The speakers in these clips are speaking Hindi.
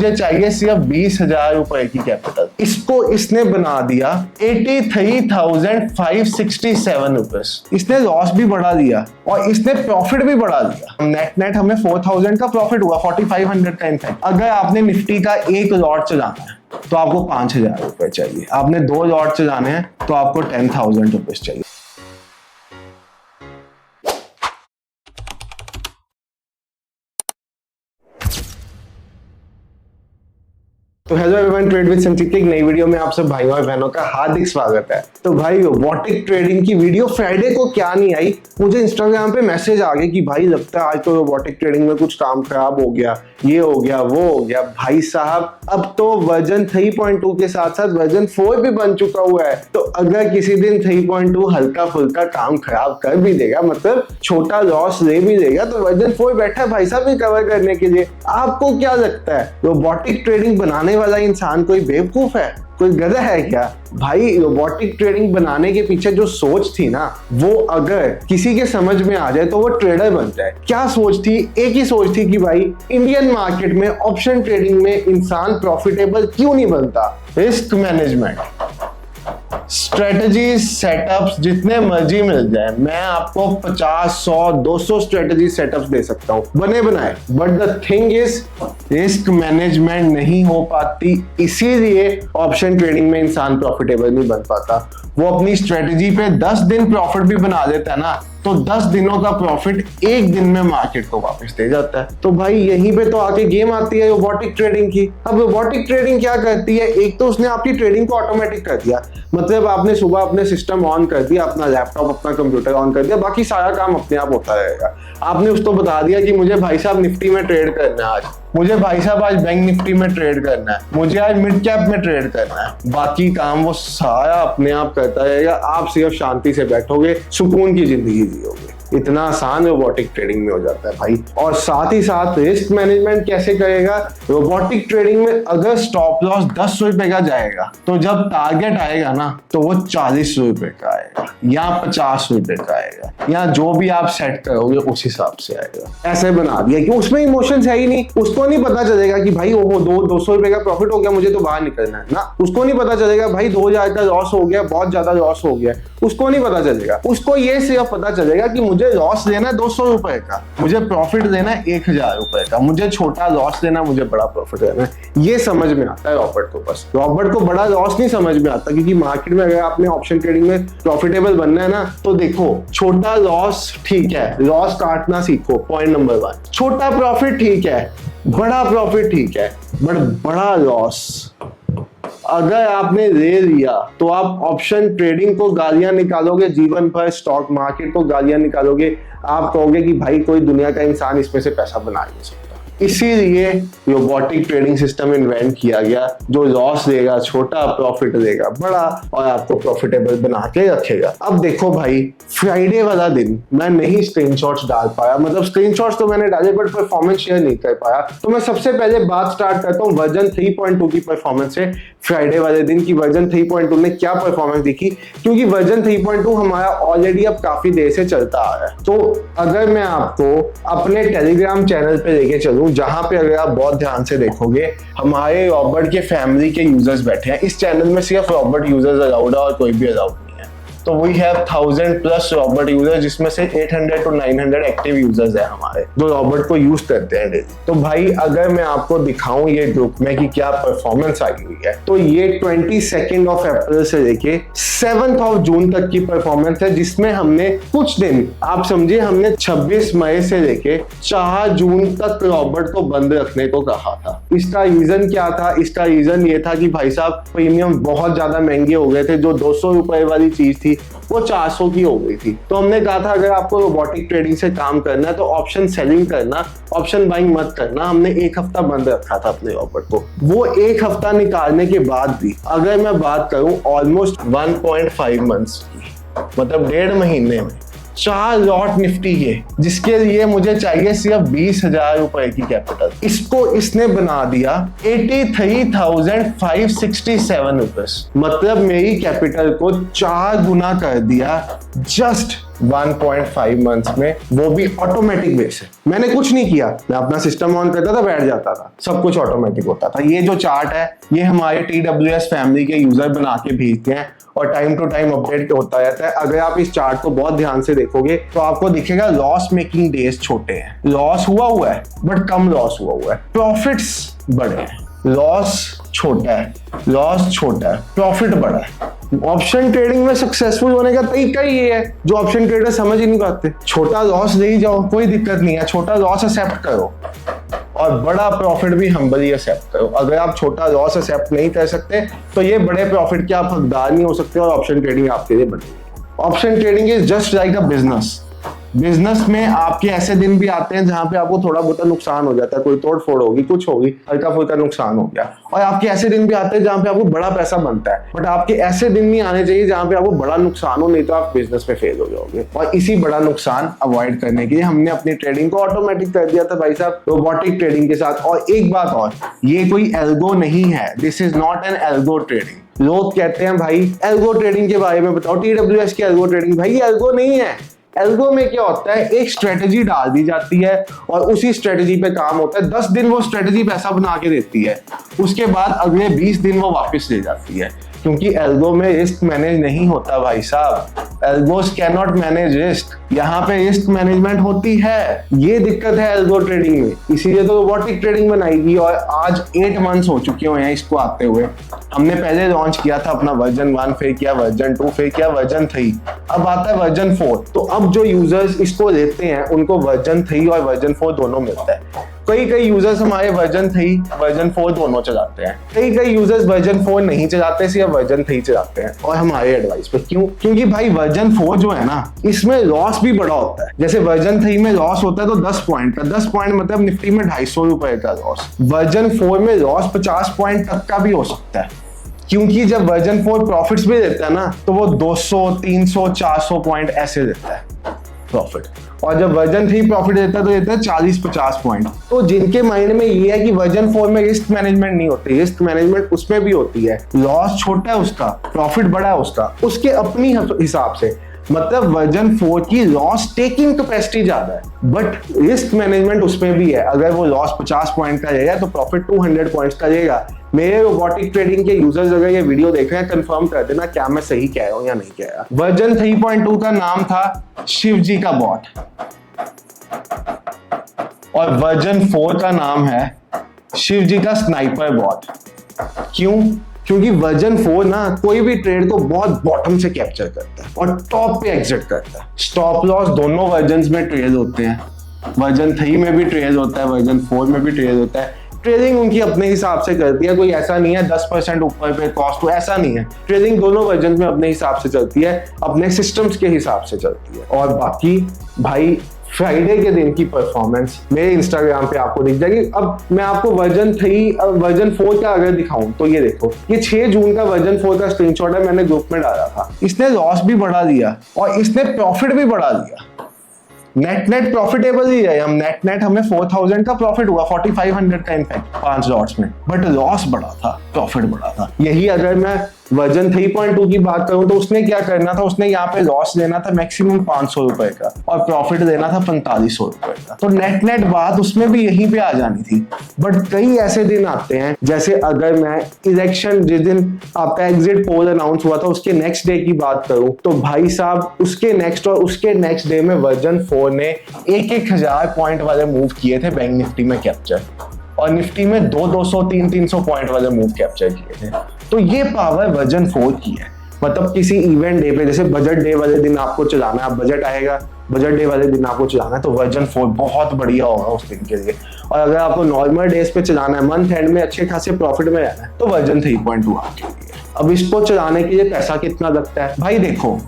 मुझे चाहिए सिर्फ 20,000 रुपए की कैपिटल। इसको इसने बना दिया 83,567 रुपीज। इसने लॉस भी बढ़ा दिया और इसने प्रॉफिट भी बढ़ा दिया। नेट हमें 4,000 का प्रॉफिट हुआ, 4,500 का इनफैक्ट। अगर आपने निफ्टी का एक लॉट चलाना है तो आपको 5,000 रुपए चाहिए। आपने 2 लॉट चलाने हैं तो आपको 10,000 रुपीज चाहिए। तो हेलो एवरीवन, ट्रेड विद संचित की एक नई वीडियो में आप सब भाइयों और बहनों का हार्दिक स्वागत है। तो भाई रोबोटिक ट्रेडिंग की वीडियो फ्राइडे को क्या नहीं आई, मुझे इंस्टाग्राम पे मैसेज आ गए कि भाई लगता है आज तो रोबोटिक ट्रेडिंग में कुछ काम खराब हो गया, ये हो गया वो हो गया। भाई साहब अब तो वर्जन 3.2 के साथ साथ वर्जन 4 भी बन चुका हुआ है। तो अगर किसी दिन 3.2 हल्का फुल्का काम खराब कर भी देगा, मतलब छोटा लॉस ले भी देगा, तो वर्जन 4 बैठा है भाई साहब रिकवर करने के लिए। आपको क्या लगता है रोबोटिक ट्रेडिंग बनाने वाला इंसान कोई बेवकूफ है, कोई गधा है क्या? भाई रोबोटिक ट्रेडिंग बनाने के पीछे जो सोच थी ना, वो अगर किसी के समझ में आ जाए तो वो ट्रेडर बन जाए। क्या सोच थी? एक ही सोच थी कि भाई इंडियन मार्केट में ऑप्शन ट्रेडिंग में इंसान प्रॉफिटेबल क्यों नहीं बनता। रिस्क मैनेजमेंट, स्ट्रेटजी सेटअप्स जितने मर्जी मिल जाए, मैं आपको 50, 100, 200 स्ट्रेटजी सेटअप्स दे सकता हूं बने बनाए, but the thing is risk management नहीं हो पाती। इसीलिए ऑप्शन ट्रेडिंग में इंसान प्रॉफिटेबल नहीं बन पाता। वो अपनी स्ट्रेटजी पे 10 दिन प्रॉफिट भी बना देता है ना, तो 10 दिनों का प्रॉफिट एक दिन में मार्केट को वापस दे जाता है। तो भाई यहीं पे तो आके गेम आती है रोबोटिक ट्रेडिंग की। अब रोबोटिक ट्रेडिंग क्या करती है? एक तो उसने आपकी ट्रेडिंग को ऑटोमेटिक कर दिया, मतलब आपने सुबह अपने सिस्टम ऑन कर दिया, अपना लैपटॉप अपना कंप्यूटर ऑन कर दिया, बाकी सारा काम अपने आप होता रहेगा। आपने उसको बता दिया कि मुझे भाई साहब निफ्टी में ट्रेड करना है आज, मुझे भाई साहब आज बैंक निफ्टी में ट्रेड करना है, मुझे आज मिड कैप में ट्रेड करना है, बाकी काम वो सारा अपने आप करता रहेगा। आप सिर्फ शांति से बैठोगे, सुकून की जिंदगी जियोगे। इतना आसान रोबोटिक ट्रेडिंग में हो जाता है भाई। और साथ ही साथ रिस्क मैनेजमेंट कैसे करेगा? रोबोटिक ट्रेडिंग में अगर स्टॉप लॉस 10 रुपए का जाएगा तो जब टारगेट आएगा ना तो वो 40 रुपए का आएगा या 50 रुपए का आएगा, या जो भी आप सेट करोगे उस हिसाब से आएगा। ऐसे बना दिया कि उसमें इमोशंस है ही नहीं। उसको नहीं पता चलेगा कि भाई ओहो 200 रुपए का प्रॉफिट हो गया, मुझे तो बाहर निकलना है ना। उसको नहीं पता चलेगा भाई 2,000 का लॉस हो गया, बहुत ज्यादा लॉस हो गया। उसको नहीं पता चलेगा। उसको ये सिर्फ पता चलेगा कि मुझे लॉस लेना है 200 रुपए का, मुझे प्रॉफिट लेना है 1,000 रुपए का, मुझे छोटा लॉस लेना, मुझे बड़ा प्रॉफिट लेना है। ये समझ में आता है रॉबर्ट को। बस रॉबर्ट को बड़ा लॉस नहीं समझ में आता, क्योंकि मार्केट में अगर आपने ऑप्शन ट्रेडिंग में प्रॉफिटेबल बनना है ना, तो देखो छोटा लॉस ठीक है, लॉस काटना सीखो, पॉइंट नंबर 1। छोटा प्रॉफिट ठीक है, बड़ा प्रॉफिट ठीक है, बट बड़ा लॉस अगर आपने ले लिया तो आप ऑप्शन ट्रेडिंग को गालियां निकालोगे, जीवन भर स्टॉक मार्केट को गालियां निकालोगे। आप कहोगे कि भाई कोई दुनिया का इंसान इसमें से पैसा बना नहीं सकता। इसीलिए रोबोटिक ट्रेडिंग सिस्टम इन्वेंट किया गया, जो लॉस देगा छोटा, प्रॉफिट देगा बड़ा, और आपको प्रॉफिटेबल बना के रखेगा। अब देखो भाई, फ्राइडे वाला दिन मैं नहीं स्क्रीनशॉट्स डाल पाया, मतलब स्क्रीनशॉट्स तो मैंने डाले बट परफॉर्मेंस शेयर नहीं कर पाया। तो मैं सबसे पहले बात स्टार्ट करता हूँ वर्जन 3.2 की परफॉर्मेंस से। फ्राइडे वाले दिन की वर्जन 3.2 ने क्या परफॉर्मेंस दिखी, क्योंकि वर्जन 3.2 हमारा ऑलरेडी अब काफी देर से चलता आ रहा है। तो अगर मैं आपको अपने टेलीग्राम चैनल पे लेके चलूं, जहां पे अगर आप बहुत ध्यान से देखोगे हमारे रॉबर्ट के फैमिली के यूजर्स बैठे हैं। इस चैनल में सिर्फ रॉबर्ट यूजर्स अलाउड है और कोई भी अलाउड नहीं है। तो वी हैव 1000+ रॉबर्ट यूजर्स, जिसमें से 800 to 900 एक्टिव यूजर्स है हमारे, जो रॉबर्ट को यूज करते हैं डेली। तो भाई अगर मैं आपको दिखाऊं ये ग्रुप में कि क्या परफॉर्मेंस आई हुई है, तो ये 22 अप्रैल से लेके 7 जून तक की परफॉर्मेंस है, जिसमें हमने कुछ दिन, आप समझिए हमने 26 मई से लेके 4 जून तक रॉबर्ट को बंद रखने को कहा था। इसका रीजन क्या था? इसका रीजन ये था कि भाई साहब प्रीमियम बहुत ज्यादा महंगे हो गए थे। जो 200 रुपए वाली चीज थी वो 400 की हो गई थी। तो हमने कहा था अगर आपको रोबोटिक ट्रेडिंग से काम करना है तो ऑप्शन सेलिंग करना, ऑप्शन बाइंग मत करना। हमने 1 हफ्ता बंद रखा था अपने रॉबर्ट को। वो 1 हफ्ता निकालने के बाद भी अगर मैं बात करूं ऑलमोस्ट 1.5 मंथ्स की, मतलब 1.5 महीने में 4 लॉट निफ्टी के, जिसके लिए मुझे चाहिए सिर्फ 20,000 रुपए की कैपिटल। इसको इसने बना दिया 83,567 रुपीज, मतलब मेरी कैपिटल को 4 गुना कर दिया जस्ट 1.5 मंथ्स में, वो भी ऑटोमेटिक वे से। मैंने कुछ नहीं किया, मैं अपना सिस्टम ऑन करता था, बैठ जाता था, सब कुछ ऑटोमेटिक होता था। ये जो चार्ट है ये हमारे TWS फैमिली के यूजर बना के भेजते हैं और टाइम टू टाइम अपडेट होता रहता है। अगर आप इस चार्ट को बहुत ध्यान से देखोगे तो आपको दिखेगा लॉस मेकिंग डेज छोटे हैं, लॉस हुआ है बट कम लॉस हुआ है, प्रॉफिट्स बड़े हैं। लॉस छोटा है, लॉस छोटा है, प्रॉफिट बड़ा है। ऑप्शन ट्रेडिंग में सक्सेसफुल होने का तरीका ये है जो ऑप्शन ट्रेडर समझ ही नहीं पाते। छोटा लॉस ले जाओ, कोई दिक्कत नहीं है, छोटा लॉस एक्सेप्ट करो और बड़ा प्रॉफिट भी हम्बली एक्सेप्ट करो। अगर आप छोटा लॉस एक्सेप्ट नहीं कर सकते तो ये बड़े प्रॉफिट के आप हकदार नहीं हो सकते और ऑप्शन ट्रेडिंग आपके लिए बनेगी। Option trading is just like a business. Business में आपके ऐसे दिन भी आते हैं जहां पे आपको थोड़ा बहुत नुकसान हो जाता है, कोई तोड़ फोड़ होगी, कुछ होगी, हल्का फुल्का नुकसान हो गया। और आपके ऐसे दिन भी आते हैं जहां पे आपको बड़ा पैसा बनता है, बट आपके ऐसे दिन नहीं आने चाहिए जहां पे आपको बड़ा नुकसान हो, नहीं तो आप बिजनेस में फेल हो जाओगे। और इसी बड़ा नुकसान अवॉइड करने के लिए हमने अपनी ट्रेडिंग को ऑटोमेटिक कर दिया था भाई साहब, रोबोटिक ट्रेडिंग के साथ। और एक बात और, ये कोई एल्गो नहीं है, this is not an algo trading. लोग कहते हैं भाई एल्गो ट्रेडिंग के बारे में बताओ, TWS की एल्गो ट्रेडिंग। भाई ये एल्गो नहीं है। एल्गो में क्या होता है, एक स्ट्रेटजी डाल दी जाती है और उसी स्ट्रेटजी पे काम होता है। 10 दिन वो स्ट्रेटजी पैसा बना के देती है, उसके बाद अगले 20 दिन वो वापस ले जाती है, क्योंकि एल्गो में रिस्क मैनेज नहीं होता भाई साहब। Algos can not manage risk, यहाँ पे रिस्क मैनेजमेंट होती है। ये दिक्कत है एल्गो ट्रेडिंग में, इसीलिए तो रोबोटिक ट्रेडिंग बनाई और आज 8 मंथ्स हो चुके हैं इसको आते हुए। हमने पहले लॉन्च किया था अपना वर्जन 1, फिर किया वर्जन 2, फिर किया वर्जन 3, अब आता है वर्जन 4। तो अब जो यूजर्स इसको लेते हैं उनको वर्जन 3 और वर्जन 4 दोनों मिलता है। कई यूजर्स हमारे वर्जन 3 वर्जन 4 दोनों चलाते हैं, कई यूजर्स वर्जन 4 नहीं चलाते, सिर्फ वर्जन 3 चलाते हैं। और हमारे एडवाइस पे क्यों? क्योंकि भाई वर्जन 4 जो है ना, इसमें लॉस भी बड़ा होता है। जैसे वर्जन 3 में लॉस होता है तो 10 पॉइंट का, 10 पॉइंट मतलब निफ्टी में 250 रुपए का लॉस। वर्जन 4 में लॉस 50 पॉइंट तक का भी हो सकता है, क्योंकि जब वर्जन 4 प्रॉफिट्स भी देता है ना तो वो 200, 300, 400 पॉइंट ऐसे देता है प्रॉफिट। और जब वर्जन 3 प्रॉफिट देता है तो देता है 40-50 पॉइंट। तो जिनके माइंड में ये है कि वर्जन 4 में रिस्क मैनेजमेंट नहीं होती, रिस्क मैनेजमेंट उसमें भी होती है। लॉस छोटा है उसका, प्रॉफिट बड़ा है उसका, उसके अपनी हिसाब से। मतलब वर्जन 4 की लॉस टेकिंग कैपेसिटी ज्यादा है, बट रिस्क मैनेजमेंट उसमें भी है। अगर वो लॉस 50 पॉइंट का रहेगा तो प्रॉफिट 200 पॉइंट्स का रहेगा। मेरे रोबोटिक ट्रेडिंग के यूजर्स अगर ये वीडियो देख रहे हैं, कंफर्म कर देना क्या मैं सही कह रहा हूं या नहीं कह रहा। वर्जन 3.2 का नाम था शिव जी का बॉट और वर्जन 4 का नाम है शिव जी का स्नाइपर बॉट। क्यों? क्योंकि वर्जन 4 ना कोई भी ट्रेड को बहुत बॉटम से कैप्चर करता है और टॉप पे एग्जिट करता है। स्टॉप लॉस दोनों वर्जन्स में ट्रेड होते हैं, वर्जन 3 में भी ट्रेड होता है, वर्जन 4 में भी ट्रेड होता है। ट्रेडिंग उनकी अपने हिसाब से करती है, कोई ऐसा नहीं है 10% ऊपर पे कॉस्ट हो, ऐसा नहीं है। ट्रेडिंग दोनों वर्जन में अपने हिसाब से चलती है, अपने सिस्टम्स के हिसाब से चलती है। और बाकी भाई फ्राइडे के दिन की परफॉर्मेंस मेरे इंस्टाग्राम पे आपको दिख जाएगी। अब मैं आपको वर्जन 4 का अगर दिखाऊं तो ये देखो, ये 6 जून का वर्जन 4 का स्क्रीनशॉट है, मैंने ग्रुप में डाला था। इसने लॉस भी बढ़ा दिया और इसने प्रॉफिट भी बढ़ा दिया। नेट प्रॉफिटेबल ही है, हम नेट हमें 4000 का प्रॉफिट हुआ, 4500 का इनफैक्ट 5 लॉट्स में, बट लॉस बड़ा था, प्रॉफिट बड़ा था। यही अगर मैं वर्जन 3.2 की बात करूं तो उसने क्या करना था, उसने यहाँ पे लॉस लेना था मैक्सिमम 500 रुपए का और प्रॉफिट देना था 4500 रुपए का। तो नेट बात उसमें भी यहीं पे आ जानी थी। बट कई ऐसे दिन आते हैं, जैसे अगर मैं इलेक्शन जिस दिन आपका एग्जिट पोल अनाउंस हुआ था उसके नेक्स्ट डे की बात करूं तो भाई साहब उसके नेक्स्ट और उसके नेक्स्ट डे में वर्जन 4 ने 1,000 पॉइंट वाले मूव किए थे बैंक निफ्टी में कैप्चर, और निफ्टी में 200, 300 पॉइंट वाले मूव कैप्चर किए थे। तो ये पावर वर्जन 4 की है। मतलब किसी इवेंट डे पे, जैसे बजट डे वाले दिन आपको चलाना है, बजट आएगा, बजट डे वाले दिन आपको चलाना है तो वर्जन 4 बहुत बढ़िया होगा उस दिन के लिए। और अगर आपको नॉर्मल डेज पे चलाना है, मंथ एंड में अच्छे खासे प्रॉफिट में रहना है तो वर्जन 3.2 आपके लिए। अब इसको चलाने के लिए पैसा कितना लगता है भाई? देखो,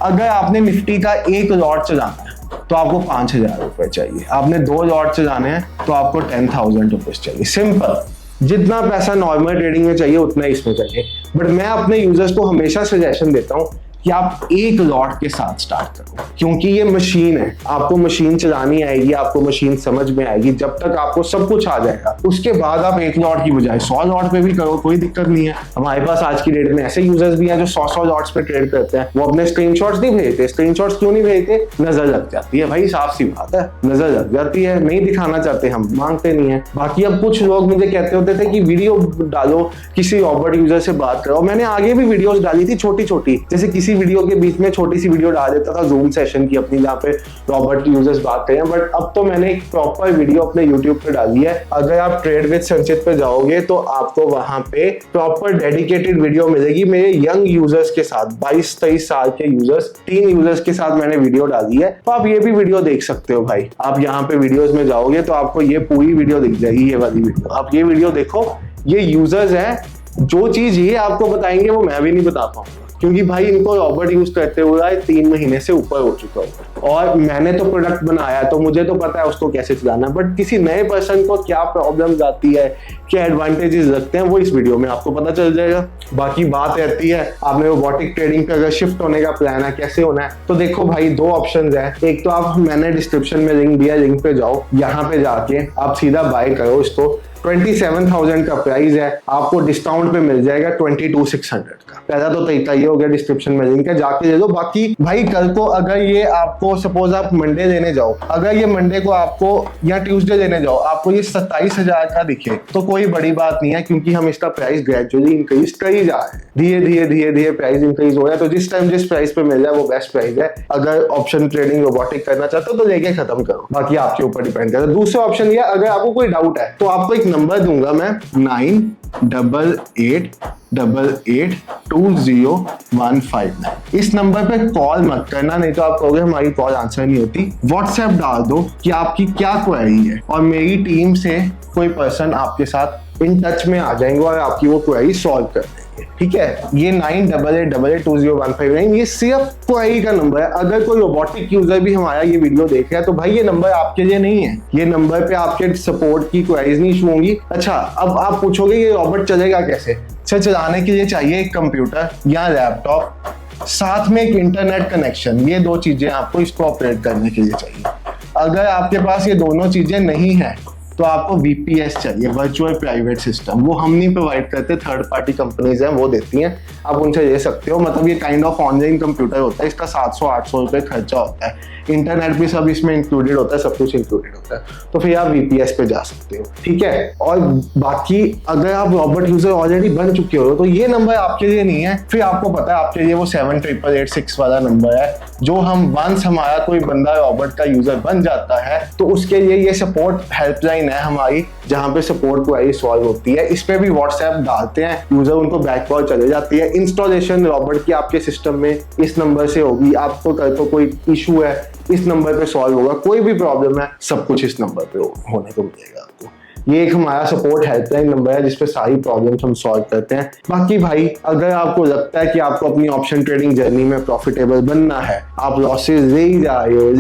अगर आपने निफ्टी का 1 लॉट चलाना है तो आपको 5000 रुपए चाहिए, आपने 2 लॉट चलाने हैं तो आपको 10,000 रुपीज चाहिए। सिंपल, जितना पैसा नॉर्मल ट्रेडिंग में चाहिए उतना इसमें चाहिए। बट मैं अपने यूजर्स को हमेशा सजेशन देता हूँ कि आप एक लॉट के साथ स्टार्ट करो, क्योंकि ये मशीन है, आपको मशीन चलानी आएगी, आपको मशीन समझ में आएगी। जब तक आपको सब कुछ आ जाएगा उसके बाद आप एक लॉट की बजाय 100 लॉट पे भी करो, कोई दिक्कत नहीं है। हमारे पास आज की डेट में ऐसे यूजर्स भी हैं जो 100 लॉट्स पे ट्रेड करते हैं। वो अपने स्क्रीनशॉट्स नहीं भेजते। स्क्रीनशॉट्स क्यों नहीं भेजते? नजर लग जाती है भाई, साफ सी बात है, नजर लग जाती है, नहीं दिखाना चाहते, हम मांगते नहीं है। बाकी अब कुछ लोग मुझे कहते होते थे कि वीडियो डालो, किसी रॉबर्ट यूजर से बात करो। मैंने आगे भी वीडियोस डाली थी छोटी छोटी, जैसे किसी वीडियो के बीच में छोटी सी वीडियो डाल देता था जूम सेशन की अपनी, जहाँ पे रॉबर्ट यूजर्स बात करें। बट अब तो मैंने एक प्रॉपर वीडियो अपने यूट्यूब पे डाली है। अगर आप ट्रेड विद संचित पे जाओगे तो आपको वहां पे प्रॉपर डेडिकेटेड वीडियो मिलेगी मेरे यंग यूजर्स के साथ, 22-23 साल के यूजर्स, 3 यूजर्स के साथ मैंने वीडियो डाली है। तो आप ये भी वीडियो देख सकते हो भाई। आप यहाँ पे वीडियोस में जाओगे तो आपको ये पूरी वीडियो दिख जाएगी, ये वाली वीडियो। आप ये वीडियो देखो, ये यूजर्स हैं, जो चीज ये आपको बताएंगे वो मैं भी नहीं बता पाऊंगा, क्योंकि भाई इनको रॉबर्ट यूज करते हुए 3 महीने से ऊपर हो चुका है और मैंने तो प्रोडक्ट बनाया तो मुझे तो पता है उसको कैसे चलाना है। बट किसी नए पर्सन को क्या प्रॉब्लम आती है, क्या एडवांटेजेस लगते हैं, वो इस वीडियो में आपको पता चल जाएगा। बाकी बात रहती है आपने रोबोटिक ट्रेडिंग पे अगर शिफ्ट होने का प्लान है, कैसे होना है, तो देखो भाई 2 ऑप्शंस है। एक तो आप, मैंने डिस्क्रिप्शन में लिंक दिया, लिंक पे जाओ, यहाँ पे जाके आप सीधा बाय करो इसको। 27,000 का प्राइस है, आपको डिस्काउंट पे मिल जाएगा 22,600 का। पहला तो तरीका ये हो गया, डिस्क्रिप्शन में लिंक है, जाके ले लो। बाकी भाई कल को अगर ये आपको, सपोज आप मंडे लेने जाओ, अगर ये मंडे को आपको या ट्यूसडे लेने जाओ, आपको ये 27,000 का दिखे तो कोई बड़ी बात नहीं है, क्योंकि हम इसका प्राइस ग्रेजुअली इंक्रीज कर ही जा रहे हैं। धीरे धीरे प्राइस इंक्रीज हो रहा है। तो जिस टाइम जिस प्राइस पे मिल जाए वो बेस्ट प्राइस है। अगर ऑप्शन ट्रेडिंग रोबोटिक करना चाहते हो तो लेके खत्म करो, बाकी आपके ऊपर डिपेंड करता है। दूसरा ऑप्शन ये, अगर आपको कोई डाउट है तो आपको एक नंबर दूंगा मैं, 98882015। इस नंबर पे कॉल मत करना, नहीं तो आप कहोगे हमारी कॉल आंसर नहीं होती। व्हाट्सएप डाल दो कि आपकी क्या क्वेरी है और मेरी टीम से कोई पर्सन आपके साथ इन टच में आ जाएंगे और आपकी वो क्वेरी सॉल्व कर देंगे। ठीक है, ये 98882015 ये सिर्फ क्वेरी का नंबर है। अगर कोई रोबोटिक यूजर भी हमारा ये वीडियो देख रहा है तो भाई ये नंबर आपके लिए नहीं है। ये नंबर पे आपके सपोर्ट की क्वेरीज नहीं इशू होंगी। अच्छा, अब आप पूछोगे ये रोबोट चलेगा कैसे? चलाने के लिए चाहिए एक कंप्यूटर या लैपटॉप, साथ में एक इंटरनेट कनेक्शन। ये 2 चीजें आपको इसको ऑपरेट करने के लिए चाहिए। अगर आपके पास ये दोनों चीजें नहीं है तो आपको VPS चाहिए, वर्चुअल प्राइवेट सिस्टम। वो हम नहीं प्रोवाइड करते, थर्ड पार्टी कंपनीज हैं वो देती हैं, आप उनसे ले सकते हो। मतलब ये काइंड ऑफ ऑनलाइन कंप्यूटर होता है, इसका 700-800 रुपये खर्चा होता है। इंटरनेट भी सब इसमें इंक्लूडेड होता है, सब कुछ इंक्लूडेड होता है। तो फिर आप VPS पे जा सकते हो। ठीक है, और बाकी अगर आप रॉबर्ट यूजर ऑलरेडी बन चुके हो तो ये नंबर आपके लिए नहीं है। फिर आपको पता है आपके लिए वो 78886 वाला नंबर है, जो हम वंस हमारा कोई बंदा रॉबर्ट का यूजर बन जाता है तो उसके लिए ये सपोर्ट हेल्पलाइन है हमारी, जहाँ पे सपोर्ट क्वेरी सॉल्व होती है। इस पे भी व्हाट्सएप डालते हैं यूजर, उनको बैक कॉल चले जाती है। इंस्टॉलेशन रॉबर्ट की आपके सिस्टम में इस नंबर से होगी। आपको कल को कोई इशू है इस नंबर पे सॉल्व होगा, कोई भी प्रॉब्लम है सब कुछ इस नंबर पे होने को मिलेगा आपको। ये एक हमारा सपोर्ट हेल्पलाइन नंबर है जिसपे सारी प्रॉब्लम्स हम सॉल्व करते हैं। बाकी भाई अगर आपको लगता है कि आपको अपनी ऑप्शन ट्रेडिंग जर्नी में प्रॉफिटेबल बनना है, आप लॉसेस ले ही जा रहे हो,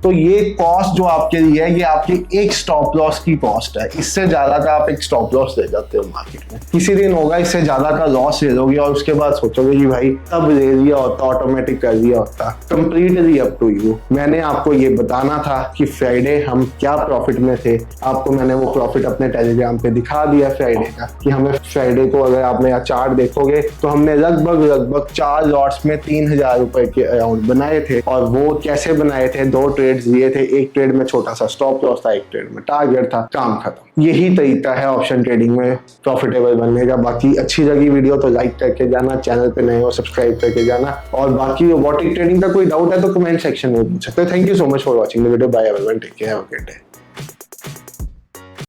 तो ये कॉस्ट जो आपके लिए है ये आपकी एक स्टॉप लॉस की कॉस्ट है। इससे ज्यादा का आप एक स्टॉप लॉस ले जाते हो मार्केट में, किसी दिन होगा इससे ज्यादा का लॉस ले लोगे और उसके बाद सोचोगे कि भाई तब ले लिया होता, ऑटोमेटिक कर लिया होता। Completely up to you. मैंने आपको ये बताना था कि फ्राइडे हम क्या प्रॉफिट में थे, आपको मैंने वो प्रॉफिट अपने टेलीग्राम पे दिखा दिया फ्राइडे का, कि हमें फ्राइडे को अगर आप मेरा चार्ट देखोगे तो हमने लगभग 4 लॉट्स में 3,000 रुपए के अराउंड बनाए थे। और वो कैसे बनाए थे? 2 ट्रेड्स लिए थे, एक ट्रेड में छोटा सा स्टॉप लॉस था, एक ट्रेड में टारगेट था, काम खत्म। यही तरीका है ऑप्शन ट्रेडिंग में प्रॉफिटेबल बनने का। बाकी अच्छी लगी वीडियो तो लाइक करके जाना, चैनल पे नए हो सब्सक्राइब करके जाना, और बाकी रोबोटिक ट्रेडिंग का कोई डाउट है तो कमेंट सेक्शन में पूछ सकते हो। Thank you so much for watching the video. Bye everyone, take care, have a good day.